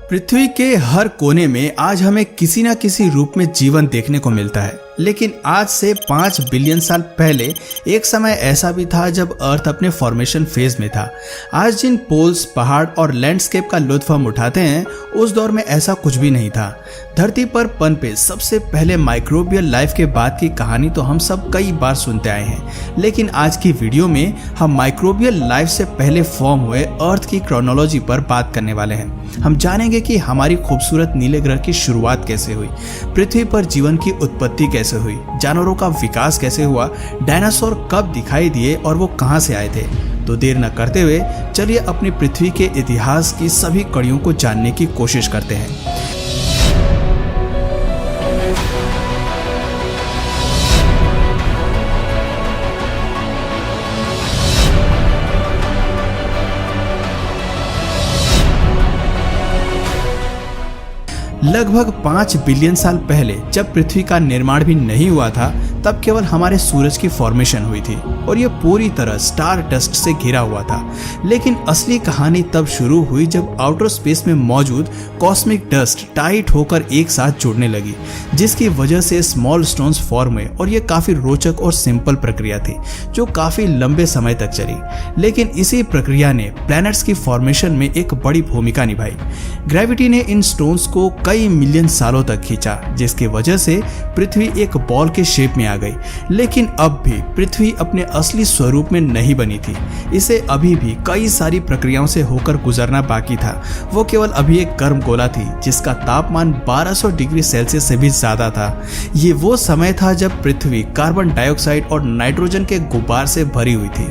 पृथ्वी के हर कोने में आज हमें किसी न किसी रूप में जीवन देखने को मिलता है, लेकिन आज से 5 बिलियन साल पहले एक समय ऐसा भी था जब अर्थ अपने फॉर्मेशन फेज में था। आज जिन पोल्स, पहाड़ और लैंडस्केप का लुत्फ हम उठाते हैं, उस दौर में ऐसा कुछ भी नहीं था। धरती पर पनपे सबसे पहले माइक्रोबियल लाइफ के बाद की कहानी तो हम सब कई बार सुनते आए हैं, लेकिन आज की वीडियो में हम माइक्रोबियल लाइफ से पहले फॉर्म हुए अर्थ की क्रोनोलॉजी पर बात करने वाले हैं। हम जानेंगे कि हमारी खूबसूरत नीले ग्रह की शुरुआत कैसे हुई, पृथ्वी पर जीवन की उत्पत्ति कैसे हुई, जानवरों का विकास कैसे हुआ, डायनासोर कब दिखाई दिए और वो कहां से आए थे। तो देर न करते हुए चलिए अपनी पृथ्वी के इतिहास की सभी कड़ियों को जानने की कोशिश करते हैं। लगभग 5 बिलियन साल पहले जब पृथ्वी का निर्माण भी नहीं हुआ था, तब केवल हमारे सूरज की फॉर्मेशन हुई थी और यह पूरी तरह स्टार डस्ट से घिरा हुआ था। लेकिन असली कहानी तब शुरू हुई जब आउटर स्पेस में मौजूद कॉस्मिक डस्ट टाइट होकर एक साथ जुड़ने लगी, जिसकी वजह से स्मॉल स्टोन्स फॉर्म हुए। और यह काफी रोचक और सिंपल प्रक्रिया थी जो काफी लंबे समय तक चली, लेकिन इसी प्रक्रिया ने प्लैनेट्स की फॉर्मेशन में एक बड़ी भूमिका निभाई। ग्रेविटी ने इन स्टोन्स को कई मिलियन सालों तक खींचा, जिसकी वजह से पृथ्वी एक बॉल के शेप में आ गई। लेकिन अब भी पृथ्वी अपने असली स्वरूप में नहीं बनी थी। इसे अभी भी कई सारी प्रक्रियाओं से होकर गुजरना बाकी था। वो केवल अभी एक गर्म गोला थी जिसका तापमान 1200 डिग्री सेल्सियस से भी ज्यादा था। ये वो समय था जब पृथ्वी कार्बन डाइऑक्साइड और नाइट्रोजन के गुब्बार से भरी हुई थी।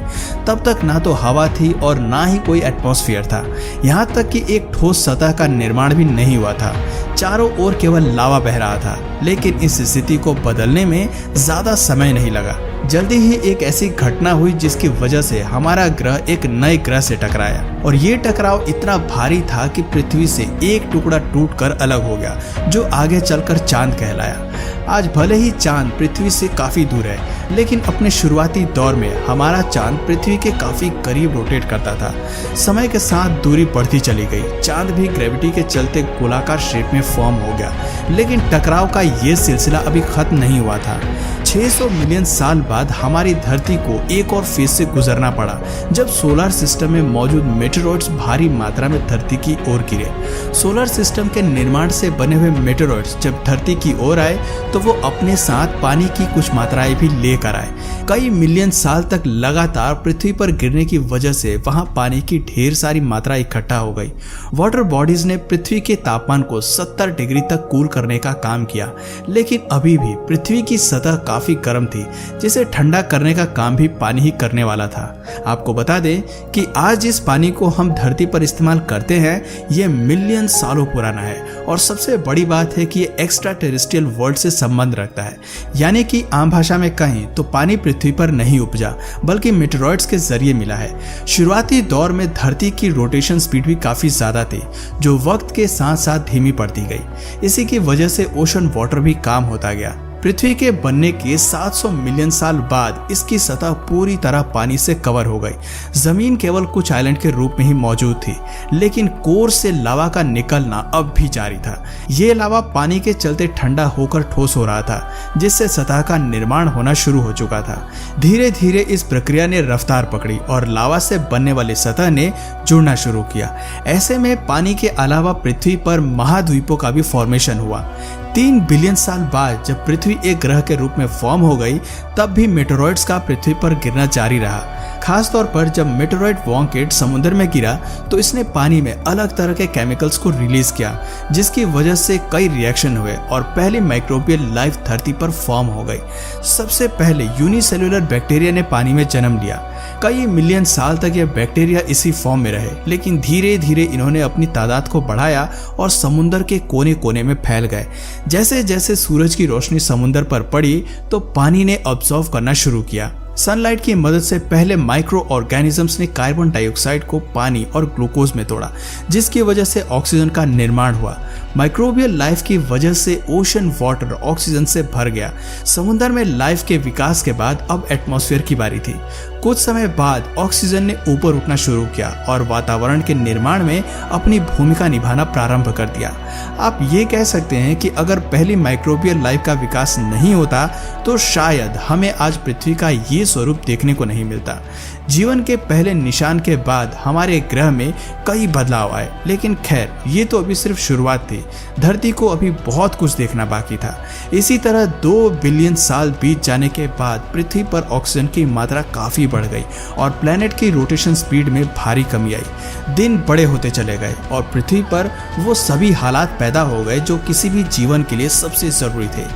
तब तक ना तो हवा थी और ना ही कोई एटमॉस्फेयर था। यहाँ तक कि एक ठोस सतह का निर्माण भी नहीं हुआ था। चारों ओर केवल लावा बह रहा था। लेकिन इस स्थिति को बदलने में ज्यादा समय नहीं लगा। जल्दी ही एक ऐसी घटना हुई जिसकी वजह से हमारा ग्रह एक नए ग्रह से टकराया, और ये टकराव इतना भारी था कि पृथ्वी से एक टुकड़ा टूटकर अलग हो गया, जो आगे चलकर चांद कहलाया। आज भले ही चांद पृथ्वी से काफी दूर है, लेकिन अपने शुरुआती दौर में हमारा चांद पृथ्वी के काफी करीब रोटेट करता था। समय के साथ दूरी बढ़ती चली गई। चांद भी ग्रेविटी के चलते गोलाकार शेप में फॉर्म हो गया, लेकिन टकराव का ये सिलसिला अभी खत्म नहीं हुआ था। 600 मिलियन साल बाद हमारी धरती को एक और फेज से गुजरना पड़ा, जब सोलर सिस्टम में मौजूद मेटेरॉइड्स भारी मात्रा में धरती की ओर गिरे। सोलर सिस्टम के निर्माण से बने हुए मेटेरॉइड्स जब धरती की ओर आए तो वो अपने साथ पानी की कुछ मात्राएं भी लेकर आए। कई मिलियन साल तक लगातार पृथ्वी पर गिरने की वजह से वहां पानी की ढेर सारी मात्रा इकट्ठा हो गई। वाटर बॉडीज ने पृथ्वी के तापमान को 70 डिग्री तक कूल करने का काम किया, लेकिन अभी भी पृथ्वी की सतह काफी गर्म थी, जिसे ठंडा करने का काम भी पानी ही करने वाला था। आपको बता दें कि आज जिस पानी को हम धरती पर इस्तेमाल करते हैं, यह मिलियन सालों पुराना है। और सबसे बड़ी बात है कि यह एक्स्ट्रा टेरेस्ट्रियल वर्ल्ड से संबंध रखता है, यानी कि आम भाषा में कहें तो पानी पृथ्वी पर नहीं उपजा, बल्कि मेटेरॉइड्स के जरिए मिला है। शुरुआती दौर में धरती की रोटेशन स्पीड भी काफी ज्यादा थी, जो वक्त के साथ साथ धीमी पड़ती गई। इसी की वजह से ओशन वाटर भी कम होता गया। पृथ्वी के बनने के 700 मिलियन साल बाद इसकी सतह पूरी तरह पानी से कवर हो गई। जमीन केवल कुछ आइलैंड के रूप में ही मौजूद थी, लेकिन कोर से लावा का निकलना अब भी जारी था। ये लावा पानी के चलते ठंडा होकर ठोस हो रहा था, जिससे सतह का निर्माण होना शुरू हो चुका था। धीरे धीरे इस प्रक्रिया ने रफ्तार पकड़ी और लावा से बनने वाली सतह ने जुड़ना शुरू किया। ऐसे में पानी के अलावा पृथ्वी पर महाद्वीपों का भी फॉर्मेशन हुआ। 3 बिलियन साल बाद जब पृथ्वी एक ग्रह के रूप में फॉर्म हो गई, तब भी मेटेरॉइड्स का पृथ्वी पर गिरना जारी रहा। खास तौर पर जब मेटेरॉइड वॉन्केट समुद्र में गिरा तो इसने पानी में अलग तरह के केमिकल्स को रिलीज किया, जिसकी वजह से कई रिएक्शन हुए और पहली माइक्रोबियल लाइफ धरती पर फॉर्म हो गई। सबसे पहले यूनिसेल्युलर बैक्टीरिया ने पानी में जन्म लिया। कई मिलियन साल तक ये बैक्टीरिया इसी फॉर्म में रहे, लेकिन धीरे धीरे इन्होंने अपनी तादाद को बढ़ाया और समुद्र के कोने कोने में फैल गए। जैसे जैसे सूरज की रोशनी समुद्र पर पड़ी तो पानी ने ऑब्जॉर्व करना शुरू किया। सनलाइट की मदद से पहले माइक्रो ऑर्गेनिजम्स ने कार्बन डाइऑक्साइड को पानी और ग्लूकोज में तोड़ा, जिसकी वजह से ऑक्सीजन का निर्माण हुआ। माइक्रोबियल लाइफ की वजह से ओशन वाटर ऑक्सीजन से भर गया। समुद्र में लाइफ के विकास के बाद अब एटमॉस्फेयर की बारी थी। कुछ समय बाद ऑक्सीजन ने ऊपर उठना शुरू किया और वातावरण के निर्माण में अपनी भूमिका निभाना प्रारंभ कर दिया। आप ये कह सकते हैं कि अगर पहली माइक्रोबियल लाइफ का विकास नहीं होता तो शायद हमें आज पृथ्वी का ये स्वरूप देखने को नहीं मिलता। जीवन के पहले निशान के बाद हमारे ग्रह में कई बदलाव आए, लेकिन खैर ये तो अभी सिर्फ शुरुआत थी। धरती को अभी बहुत कुछ देखना बाकी था। इसी तरह 2 बिलियन साल बीत जाने के बाद पृथ्वी पर ऑक्सीजन की मात्रा काफ़ी बढ़ गई और प्लैनेट की रोटेशन स्पीड में भारी कमी आई। दिन बड़े होते चले गए और पृथ्वी पर वो सभी हालात पैदा हो गए जो किसी भी जीवन के लिए सबसे ज़रूरी थे।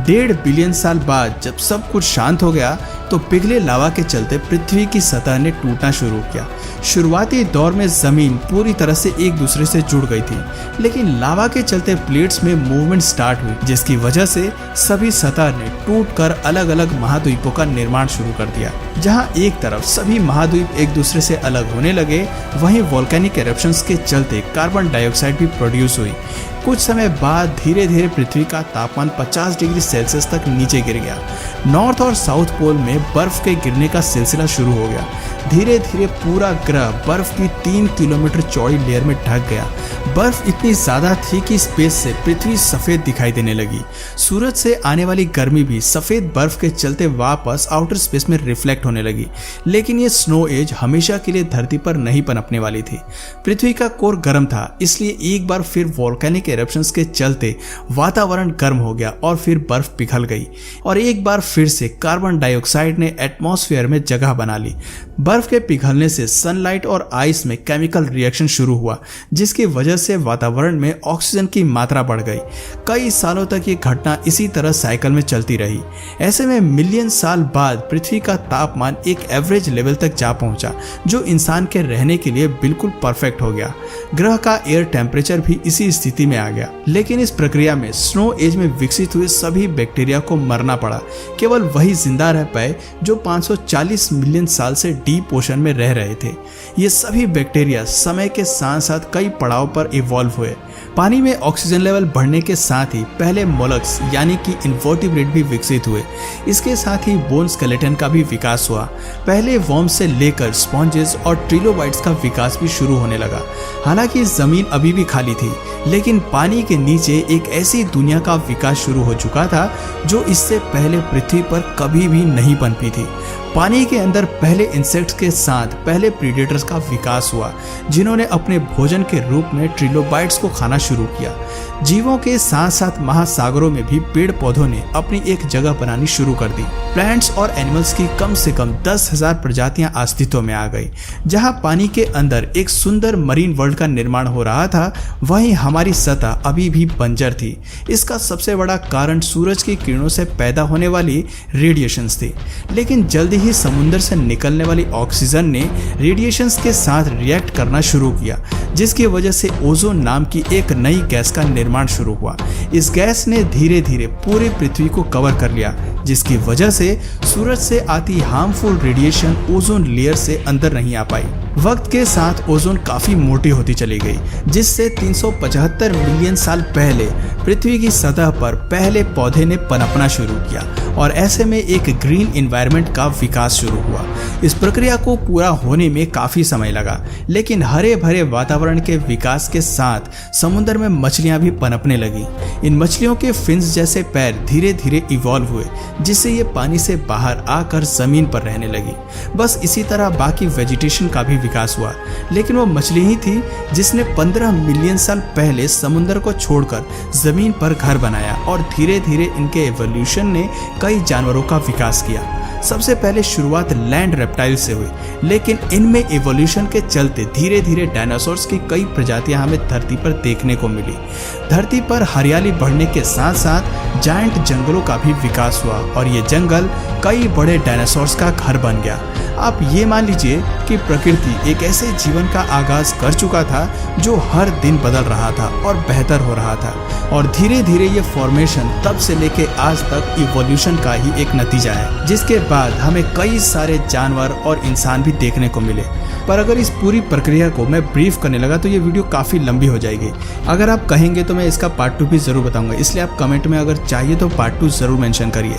1.5 बिलियन साल बाद जब सब कुछ शांत हो गया तो पिघले लावा के चलते पृथ्वी की सतह ने टूटना शुरू किया। शुरुआती दौर में जमीन पूरी तरह से एक दूसरे से जुड़ गई थी, लेकिन लावा के चलते प्लेट्स में मूवमेंट स्टार्ट हुई, जिसकी वजह से सभी सतह ने टूटकर अलग अलग महाद्वीपों का निर्माण शुरू कर दिया। जहां एक तरफ सभी महाद्वीप एक दूसरे से अलग होने लगे, वहीं वोल्केनिक एरप्शंस के चलते कार्बन डाइऑक्साइड भी प्रोड्यूस हुई। कुछ समय बाद धीरे धीरे पृथ्वी का तापमान 50 डिग्री सेल्सियस तक नीचे गिर गया। नॉर्थ और साउथ पोल में बर्फ के गिरने का सिलसिला शुरू हो गया। धीरे धीरे पूरा ग्रह बर्फ की 3 किलोमीटर चौड़ी लेयर में ढक गया। बर्फ इतनी ज्यादा थी कि स्पेस से पृथ्वी सफेद दिखाई देने लगी। सूरज से आने वाली गर्मी भी सफेद बर्फ के चलते वापस आउटर स्पेस में रिफ्लेक्ट होने लगी। लेकिन ये स्नो एज हमेशा के लिए धरती पर नहीं पनपने वाली थी। पृथ्वी का कोर गर्म था, इसलिए एक बार फिर वोल्केनिक एरप्शंस के चलते वातावरण गर्म हो गया और फिर बर्फ पिघल गई और एक बार फिर से कार्बन डाइऑक्साइड ने एटमॉस्फेयर में जगह बना ली। बर्फ के पिघलने से सनलाइट और आइस में केमिकल रिएक्शन शुरू हुआ, जिसकी वजह से वातावरण में ऑक्सीजन की मात्रा बढ़ गई। कई सालों तक ये घटना इसी तरह साइकिल में चलती रही। ऐसे में मिलियन साल बाद पृथ्वी का तापमान एक एवरेज लेवल तक जा पहुंचा, जो इंसान के रहने के लिए बिल्कुल परफेक्ट हो गया। ग्रह का एयर टेम्परेचर भी इसी स्थिति में आ गया। लेकिन इस प्रक्रिया में स्नो एज में विकसित हुए सभी बैक्टीरिया को मरना पड़ा। केवल वही जिंदा रह पाए जो 540 मिलियन साल से डीप ओशन में रह रहे थे। ये सभी बैक्टीरिया समय के साथ साथ कई पड़ाव पर इवॉल्व हुए। पानी में ऑक्सीजन लेवल बढ़ने के साथ ही पहले मोलस्क यानी कि इन्वर्टिब्रेट भी विकसित हुए। इसके साथ ही बोन स्केलेटन का भी विकास हुआ। पहले वर्म्स से लेकर स्पॉन्जेस और ट्रिलोबाइट्स का विकास भी शुरू होने लगा। हालांकि जमीन अभी भी खाली थी, लेकिन पानी के नीचे एक ऐसी दुनिया का विकास शुरू हो चुका था जो इससे पहले पृथ्वी पर कभी भी नहीं पनपी थी। पानी के अंदर पहले इंसेक्ट्स के साथ पहले प्रीडेटर्स का विकास हुआ, जिन्होंने अपने भोजन के रूप में ट्रिलोबाइट्स को खाना शुरू किया। जीवों के साथ साथ महासागरों में भी पेड़ पौधों ने अपनी एक जगह बनानी शुरू कर दी। प्लांट्स और एनिमल्स की कम से कम 10,000 प्रजातियां अस्तित्व में आ गई। जहां पानी के अंदर एक सुंदर मरीन वर्ल्ड का निर्माण हो रहा था, वहीं हमारी सतह अभी भी बंजर थी। इसका सबसे बड़ा कारण सूरज की किरणों से पैदा होने वाली रेडिएशंस थी। लेकिन जल्दी ही समुद्र से निकलने वाली ऑक्सीजन ने रेडिएशंस के साथ रिएक्ट करना शुरू किया, जिसकी वजह से ओजोन नाम की एक नई गैस का निर्माण शुरू हुआ। इस गैस ने धीरे धीरे पूरी पृथ्वी को कवर कर लिया, जिसकी वजह से सूरज से आती हार्मफुल रेडिएशन ओजोन लेयर से अंदर नहीं आ पाई। वक्त के साथ ओजोन काफी मोटी होती चली गई, जिससे 375 मिलियन साल पहले पृथ्वी की सतह पर पहले पौधे ने पनपना शुरू किया और ऐसे में एक ग्रीन एनवायरनमेंट का विकास शुरू हुआ। इस प्रक्रिया को पूरा होने में काफी समय लगा, लेकिन हरे भरे वातावरण के विकास के साथ समुद्र में मछलियां भी पनपने लगी। इन मछलियों के फिन्स जैसे पैर धीरे धीरे इवॉल्व हुए, जिससे ये पानी से बाहर आकर जमीन पर रहने लगी। बस इसी तरह बाकी वेजिटेशन का भी विकास हुआ, लेकिन वो मछली ही थी जिसने 15 मिलियन साल पहले समुद्र को छोड़कर जमीन पर घर बनाया और धीरे धीरे इनके एवोल्यूशन ने कई जानवरों का विकास किया। सबसे पहले शुरुआत लैंड रेप्टाइल से हुई, लेकिन इनमें एवोल्यूशन के चलते धीरे धीरे डायनासोर्स की कई प्रजातियां हमें धरती पर देखने को मिली। धरती पर हरियाली बढ़ने के साथ साथ जायंट जंगलों का भी विकास हुआ और ये जंगल कई बड़े डायनासोर्स का घर बन गया। आप ये मान लीजिए कि प्रकृति एक ऐसे जीवन का आगाज कर चुका था जो हर दिन बदल रहा था और बेहतर हो रहा था, और धीरे धीरे ये फॉर्मेशन तब से लेके आज तक इवोल्यूशन का ही एक नतीजा है, जिसके बाद हमें कई सारे जानवर और इंसान भी देखने को मिले। पर अगर इस पूरी प्रक्रिया को मैं ब्रीफ करने लगा तो ये वीडियो काफ़ी लंबी हो जाएगी। अगर आप कहेंगे तो मैं इसका पार्ट 2 भी ज़रूर बताऊंगा, इसलिए आप कमेंट में अगर चाहिए तो पार्ट 2 ज़रूर मेंशन करिए।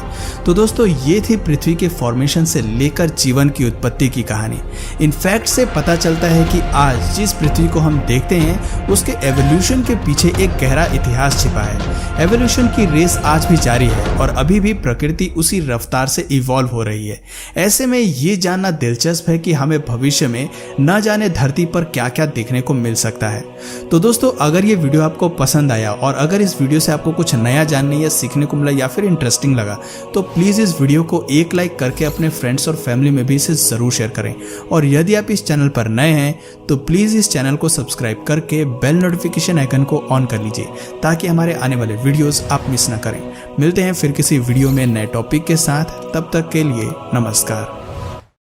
तो दोस्तों ये थी पृथ्वी के फॉर्मेशन से लेकर जीवन की उत्पत्ति की कहानी। इन फैक्ट से पता चलता है कि आज जिस पृथ्वी को हम देखते हैं उसके एवोल्यूशन के पीछे एक गहरा इतिहास छिपा है। एवोल्यूशन की रेस आज भी जारी है और अभी भी प्रकृति उसी रफ्तार से इवॉल्व हो रही है। ऐसे में ये जानना दिलचस्प है कि हमें भविष्य में न जाने धरती पर क्या क्या देखने को मिल सकता है। तो दोस्तों अगर ये वीडियो आपको पसंद आया और अगर इस वीडियो से आपको कुछ नया जानने या सीखने को मिला या फिर इंटरेस्टिंग लगा तो प्लीज़ इस वीडियो को एक लाइक करके अपने फ्रेंड्स और फैमिली में भी इसे ज़रूर शेयर करें। और यदि आप इस चैनल पर नए हैं तो प्लीज़ इस चैनल को सब्सक्राइब करके बेल नोटिफिकेशन आइकन को ऑन कर लीजिए ताकि हमारे आने वाले वीडियोस आप मिस ना करें। मिलते हैं फिर किसी वीडियो में नए टॉपिक के साथ, तब तक के लिए नमस्कार।